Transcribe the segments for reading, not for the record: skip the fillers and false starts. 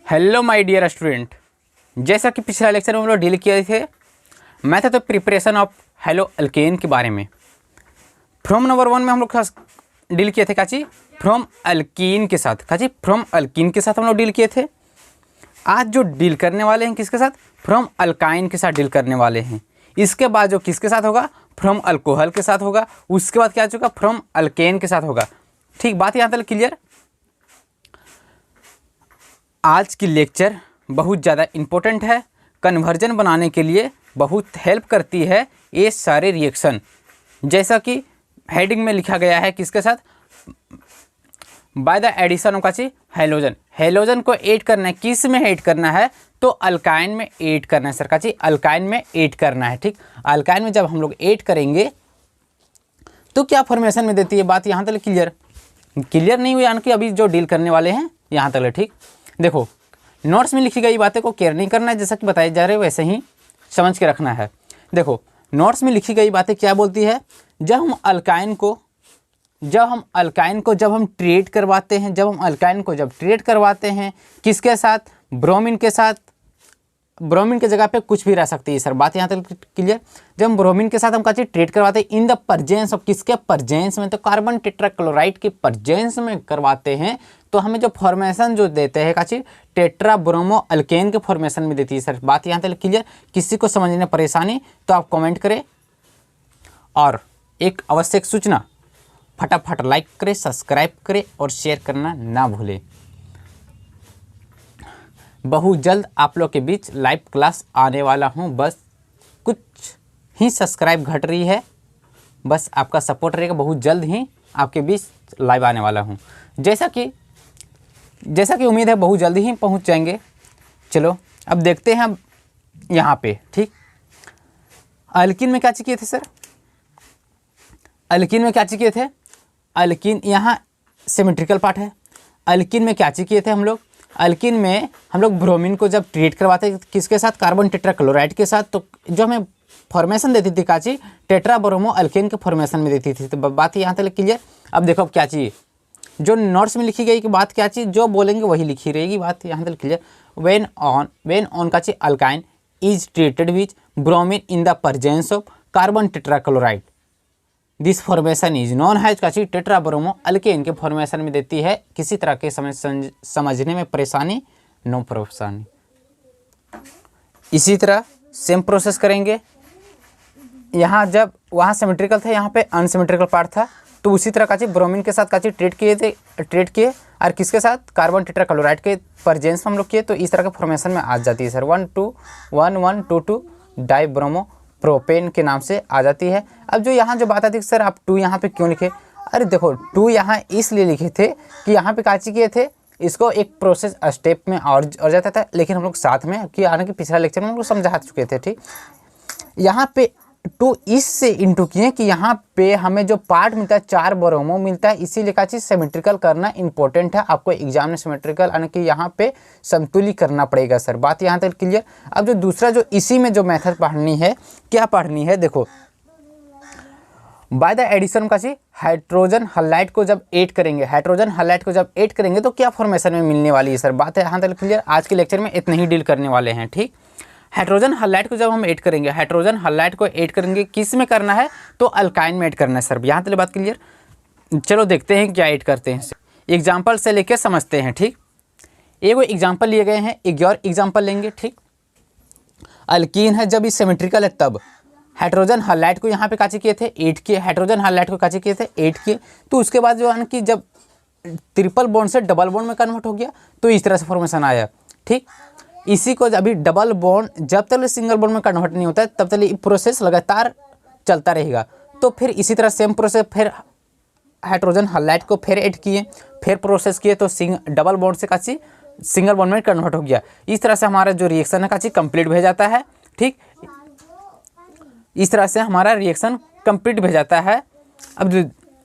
Hello my dear student, जैसा कि पिछला लेक्चर में हम लोग डील किए थे method of preparation of hello alkane के बारे में। फ्रॉम नंबर 1 में हम लोग डील किए थे काची फ्रॉम अल्कीन के साथ, काची फ्रॉम अल्कीन के साथ हम लोग डील किए थे। आज जो डील करने वाले हैं किसके साथ, फ्रॉम अल्काइन के साथ डील करने वाले हैं। इसके बाद जो किसके साथ होगा, फ्रॉम अल्कोहल के साथ होगा। उसके बाद क्या चुका, फ्रॉम अल्केन के साथ होगा। ठीक, बात यहाँ तक क्लियर। आज की लेक्चर बहुत ज़्यादा इम्पोर्टेंट है, कन्वर्जन बनाने के लिए बहुत हेल्प करती है ये सारे रिएक्शन। जैसा कि हेडिंग में लिखा गया है किसके साथ, बाय द एडिशन ऑफ काची हेलोजन। हेलोजन को ऐड करना है, किस में ऐड करना है, तो अल्काइन में ऐड करना है सर, काची अल्काइन में ऐड करना है। ठीक, अल्काइन में जब हम लोग ऐड करेंगे तो क्या फॉर्मेशन में देती है, बात यहाँ तक क्लियर नहीं हुई, यानी कि अभी जो डील करने वाले हैं यहाँ तक। ठीक, देखो नोट्स में लिखी गई बातें को केयर नहीं करना है, जैसा कि बताए जा रहे हैं वैसे ही समझ के रखना है। देखो नोट्स में लिखी गई बातें क्या बोलती है, जब हम अल्काइन को ट्रीट करवाते हैं, जब हम अल्काइन को ट्रीट करवाते हैं किसके साथ, ब्रोमीन के साथ। ब्रोमीन के जगह पे कुछ भी रह सकती है सर, बात यहाँ तक क्लियर। जब हम ब्रोमीन के साथ हम क्या चीज ट्रीट करवाते हैं, इन द प्रेजेंस ऑफ, किसके प्रेजेंस में, तो कार्बन टेट्राक्लोराइड के प्रेजेंस में करवाते हैं, तो हमें जो फॉर्मेशन जो देते हैं काची टेट्रा ब्रोमो अल्केन के फॉर्मेशन में देती है सर, बात यहाँ तक क्लियर। किसी को समझने में परेशानी तो आप कमेंट करें, और एक आवश्यक सूचना, फटाफट लाइक करें, सब्सक्राइब करें और शेयर करना ना भूलें। बहुत जल्द आप लोग के बीच लाइव क्लास आने वाला हूं, बस कुछ ही सब्सक्राइब घट रही है, बस आपका सपोर्ट रहेगा, बहुत जल्द ही आपके बीच लाइव आने वाला हूं। जैसा कि उम्मीद है बहुत जल्दी ही पहुंच जाएंगे। चलो अब देखते हैं हम यहाँ पे। ठीक, अल्कीन में क्या चीज़ किए थे सर, अल्कीन में क्या चीज़ किए थे, अल्कीन यहाँ सिमेट्रिकल पार्ट है। अल्कीन में क्या चीज़ किए थे हम लोग, अल्कीन में हम लोग ब्रोमीन को जब ट्रीट करवाते किसके साथ, कार्बन टेट्राक्लोराइड के साथ, तो जो हमें फॉर्मेशन देती थी काची टेट्रा ब्रोमो अल्केन के फॉर्मेशन में देती थी। तो बात यहाँ तक क्लियर। अब देखो अब क्या चाहिए, जो नोट्स में लिखी गई कि बात क्या चीज़, जो बोलेंगे वही लिखी रहेगी, बात यहाँ तक क्लियर। वेन ऑन काची alkyne is treated which bromine in the presence of carbon tetrachloride, this formation is non has काची टेट्रा ब्रोमो अल्केन के फॉर्मेशन में देती है। किसी तरह के समझने में परेशानी, नो परेशानी। इसी तरह सेम प्रोसेस करेंगे। यहाँ जब वहाँ सिमेट्रिकल था, यहाँ पे अनसिमेट्रिकल पार्ट था, तो उसी तरह काची ब्रोमीन के साथ काची ट्रीट किए और किसके साथ, कार्बन टेट्राक्लोराइड के प्रेजेंस में हम लोग किए, तो इस तरह के फॉर्मेशन में आ जाती है सर। 1,2,1,1,2,2 डाई ब्रोमो प्रोपेन के नाम से आ जाती है। अब जो यहाँ जो बात आती है सर आप 2 यहाँ पे क्यों लिखे, अरे देखो 2 यहाँ इसलिए लिखे थे कि यहाँ पे काची किए थे, इसको एक प्रोसेस स्टेप में और जाता था, लेकिन हम लोग साथ में कि आने के पिछला लेक्चर में हम लोग समझा चुके थे। ठीक, यहाँ पे 2 इससे इंटू किए कि यहाँ पे हमें जो पार्ट मिलता है 4 ब्रोमो मिलता है, इसीलिए का चीज़ सिमेट्रिकल करना इंपॉर्टेंट है। आपको एग्जाम में सिमेट्रिकल यानी कि यहाँ पे समतुल्य करना पड़ेगा सर, बात यहाँ तक क्लियर। अब जो दूसरा जो इसी में जो मेथड पढ़नी है, क्या पढ़नी है, देखो बाय द एडिशन का चीज हाइड्रोजन हलाइड को जब ऐड करेंगे, हाइड्रोजन हलाइड को जब ऐड करेंगे तो क्या फॉर्मेशन में मिलने वाली है सर, बात है यहाँ तक क्लियर। आज के लेक्चर में इतना ही डील करने वाले हैं। ठीक, हाइड्रोजन हलाइड को जब हम ऐड करेंगे, हाइड्रोजन हलाइड को ऐड करेंगे किस में करना है, तो अल्काइन में ऐड करना है सर, यहाँ तक बात क्लियर। चलो देखते हैं क्या ऐड करते हैं, एग्जाम्पल से लेके समझते हैं। ठीक, एक एग्जाम्पल लिए गए हैं, एक और एग्जाम्पल लेंगे। ठीक, अल्कीन है जब इस सिमेट्रिकल है तब हाइड्रोजन हलाइड को यहाँ पे काची किए थे 8 किए, हाइड्रोजन हलाइड को काची किए थे 8 किए, तो उसके बाद जो है कि जब ट्रिपल बॉन्ड से डबल बॉन्ड में कन्वर्ट हो गया तो इस तरह से फॉर्मेशन आया। ठीक, इसी को अभी डबल बॉन्ड जब तक सिंगल बॉन्ड में कन्वर्ट नहीं होता है तब तक ये प्रोसेस लगातार चलता रहेगा। तो फिर इसी तरह सेम प्रोसेस, फिर हाइड्रोजन हलाइड को फिर ऐड किए, फिर प्रोसेस किए, तो डबल बॉन्ड से काची सिंगल बॉन्ड में कन्वर्ट हो गया। इस तरह से हमारा जो रिएक्शन है काची कंप्लीट हो जाता है। ठीक, इस तरह से हमारा रिएक्शन कंप्लीट हो जाता है। अब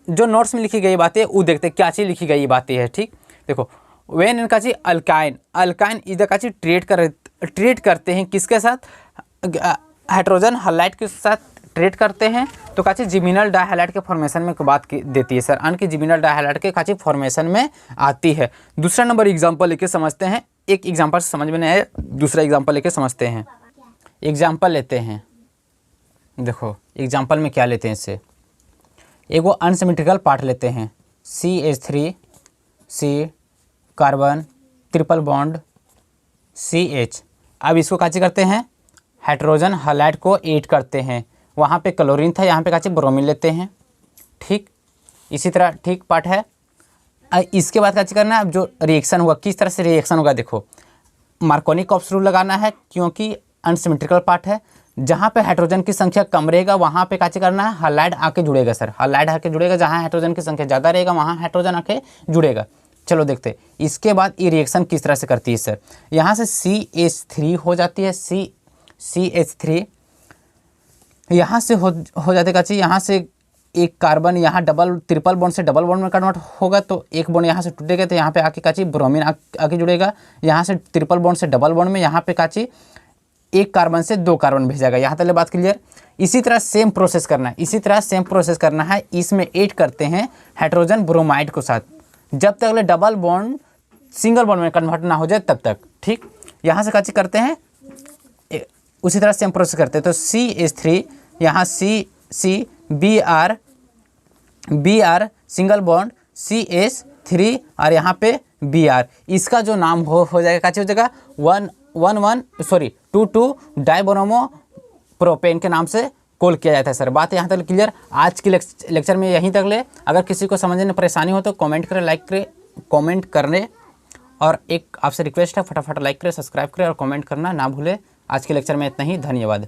जो नोट्स में लिखी गई बातें वो देखते हैं क्या चीज़ लिखी गई बातें है। ठीक, देखो वेन इनका चीज अल्काइन इधर का चीज ट्रीट करते हैं किसके साथ, हाइड्रोजन हलाइड के साथ ट्रीट करते हैं, तो काची जिमिनल डाइहैलाइड के फॉर्मेशन में बात देती है सर, अन की जिमिनल डाइहैलाइड के काची फॉर्मेशन में आती है। दूसरा नंबर एग्जांपल लेके समझते हैं, एक एग्जांपल समझ में नहीं आया, दूसरा एग्जांपल लेके समझते हैं। एग्जांपल लेते हैं, देखो एग्जांपल में क्या लेते हैं इससे, एक वो अनसिमेट्रिकल पार्ट लेते हैं, CH3 C carbon triple bond CH। अब इसको काची करते हैं, हाइड्रोजन हैलाइड को ऐड करते हैं, वहाँ पे क्लोरीन था, यहाँ पे काची ब्रोमीन लेते हैं, ठीक। इसी तरह ठीक पार्ट है। इसके बाद काची करना है, अब जो रिएक्शन हुआ किस तरह से रिएक्शन होगा, देखो मार्कोनी-कॉप्स रूल लगाना है क्योंकि अनसिमेट्रिकल पार्ट है। जहाँ पे हाइड्रोजन की संख्या कम रहेगा वहाँ पे काची करना है, हैलाइड आके जुड़ेगा सर, हैलाइड आके जुड़ेगा। जहाँ हाइड्रोजन की संख्या ज़्यादा रहेगा वहाँ हाइड्रोजन आके जुड़ेगा। चलो देखते हैं इसके बाद ये रिएक्शन किस तरह से करती है सर। यहाँ से CH3 हो जाती है, CH3 यहाँ से हो जाते काची, यहाँ से एक कार्बन यहाँ डबल ट्रिपल बॉन्ड से डबल बॉन्ड में कन्वर्ट होगा, तो एक बॉन्ड यहाँ से टूटेगा तो यहाँ पे आके काची ब्रोमीन आके जुड़ेगा। यहाँ से ट्रिपल बॉन्ड से डबल बॉन्ड में यहाँ पे काची एक कार्बन से 2 कार्बन भेजेगा। यहाँ तक बात क्लियर। इसी तरह सेम प्रोसेस करना है, इसी तरह सेम प्रोसेस करना है। इसमें ऐड करते हैं हाइड्रोजन ब्रोमाइड को साथ, जब तक ले डबल बॉन्ड सिंगल बॉन्ड में कन्वर्ट ना हो जाए तब तक, ठीक। यहाँ से काची करते हैं, उसी तरह सेम प्रोसेस करते हैं। तो CH3 यहाँ C Br single bond CH3 और यहाँ पे Br, इसका जो नाम हो जाएगा काची हो जाएगा 2,2 डाइब्रोमो प्रोपेन के नाम से कॉल किया जाता है सर। बात यहाँ तक क्लियर। आज की लेक्चर में यहीं तक ले। अगर किसी को समझने में परेशानी हो तो कमेंट करें, लाइक करें, कमेंट करने, और एक आपसे रिक्वेस्ट है फटाफट लाइक करें, सब्सक्राइब करें और कमेंट करना ना भूलें। आज के लेक्चर में इतना ही, धन्यवाद।